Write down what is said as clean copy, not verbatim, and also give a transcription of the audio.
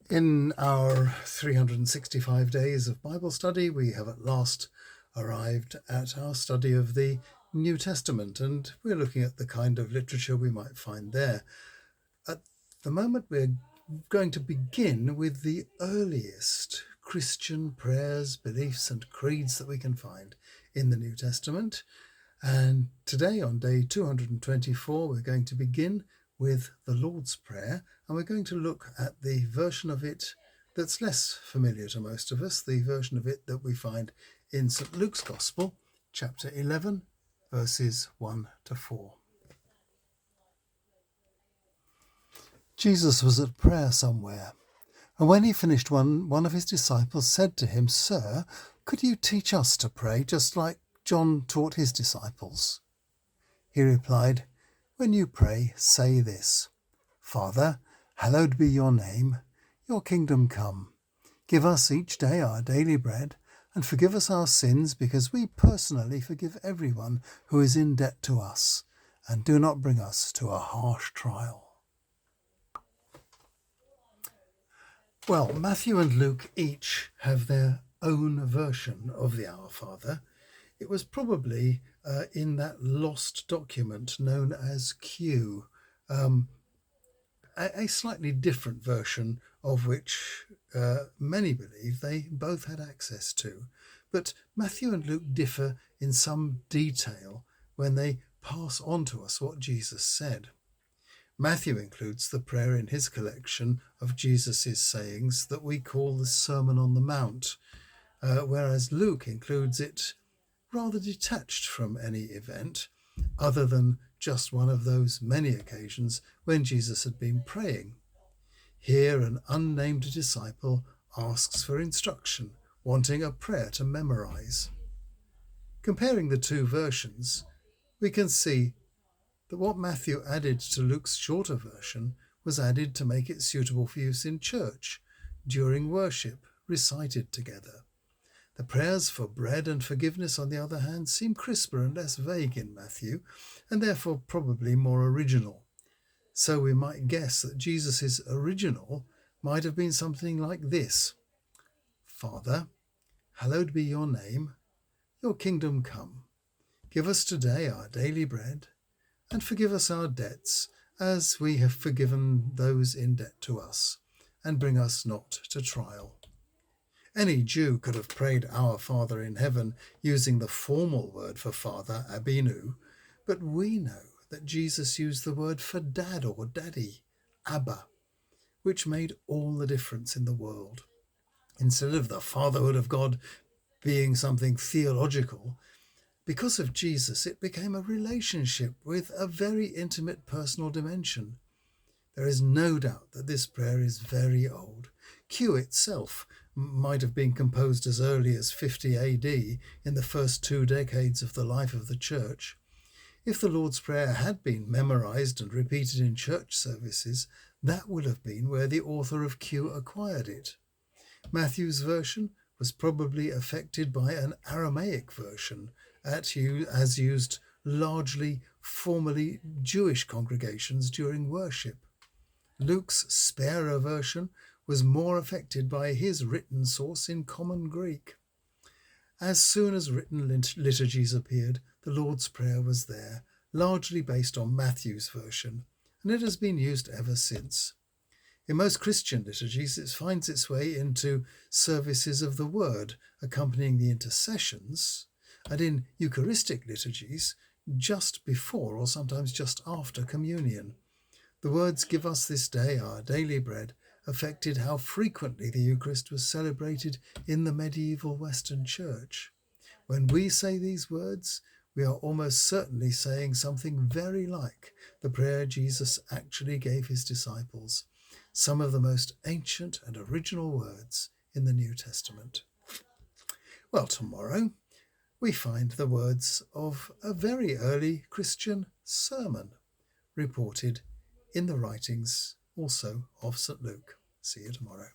In our 365 days of Bible study, we have at last arrived at our study of the New Testament, and we're looking at the kind of literature we might find there. At the moment, we're going to begin with the earliest Christian prayers, beliefs, and creeds that we can find in the New Testament. And today, on day 224, we're going to begin with the Lord's Prayer, and we're going to look at the version of it that's less familiar to most of us, the version of it that we find in St. Luke's Gospel, chapter 11, verses 1 to 4. Jesus was at prayer somewhere, and when he finished, one of his disciples said to him, "Sir, could you teach us to pray just like John taught his disciples?" He replied, "When you pray, say this: Father, hallowed be your name. Your kingdom come. Give us each day our daily bread, and forgive us our sins, because we personally forgive everyone who is in debt to us. And do not bring us to a harsh trial." Well, Matthew and Luke each have their own version of the Our Father. It was probably in that lost document known as Q, a slightly different version of which many believe they both had access to. But Matthew and Luke differ in some detail when they pass on to us what Jesus said. Matthew includes the prayer in his collection of Jesus' sayings that we call the Sermon on the Mount, whereas Luke includes it rather detached from any event, other than just one of those many occasions when Jesus had been praying. Here an unnamed disciple asks for instruction, wanting a prayer to memorize. Comparing the two versions, we can see that what Matthew added to Luke's shorter version was added to make it suitable for use in church, during worship, recited together. The prayers for bread and forgiveness, on the other hand, seem crisper and less vague in Matthew, and therefore probably more original. So we might guess that Jesus' original might have been something like this: Father, hallowed be your name. Your kingdom come. Give us today our daily bread, and forgive us our debts, as we have forgiven those in debt to us, and bring us not to trial. Any Jew could have prayed Our Father in heaven using the formal word for father, Abinu, but we know that Jesus used the word for dad or daddy, Abba, which made all the difference in the world. Instead of the fatherhood of God being something theological, because of Jesus, it became a relationship with a very intimate personal dimension. There is no doubt that this prayer is very old. Q itself might have been composed as early as 50 AD, in the first 2 decades of the life of the church. If the Lord's Prayer had been memorized and repeated in church services, that would have been where the author of Q acquired it. Matthew's version was probably affected by an Aramaic version, as used largely formerly Jewish congregations during worship. Luke's sparer version was more affected by his written source in Common Greek. As soon as written liturgies appeared, the Lord's Prayer was there, largely based on Matthew's version, and it has been used ever since. In most Christian liturgies, it finds its way into services of the Word, accompanying the intercessions, and in Eucharistic liturgies, just before or sometimes just after communion. The words "Give us this day our daily bread" affected how frequently the Eucharist was celebrated in the medieval Western Church. When we say these words, we are almost certainly saying something very like the prayer Jesus actually gave his disciples, some of the most ancient and original words in the New Testament. Well, tomorrow we find the words of a very early Christian sermon, reported in the writings also of St. Luke. See you tomorrow.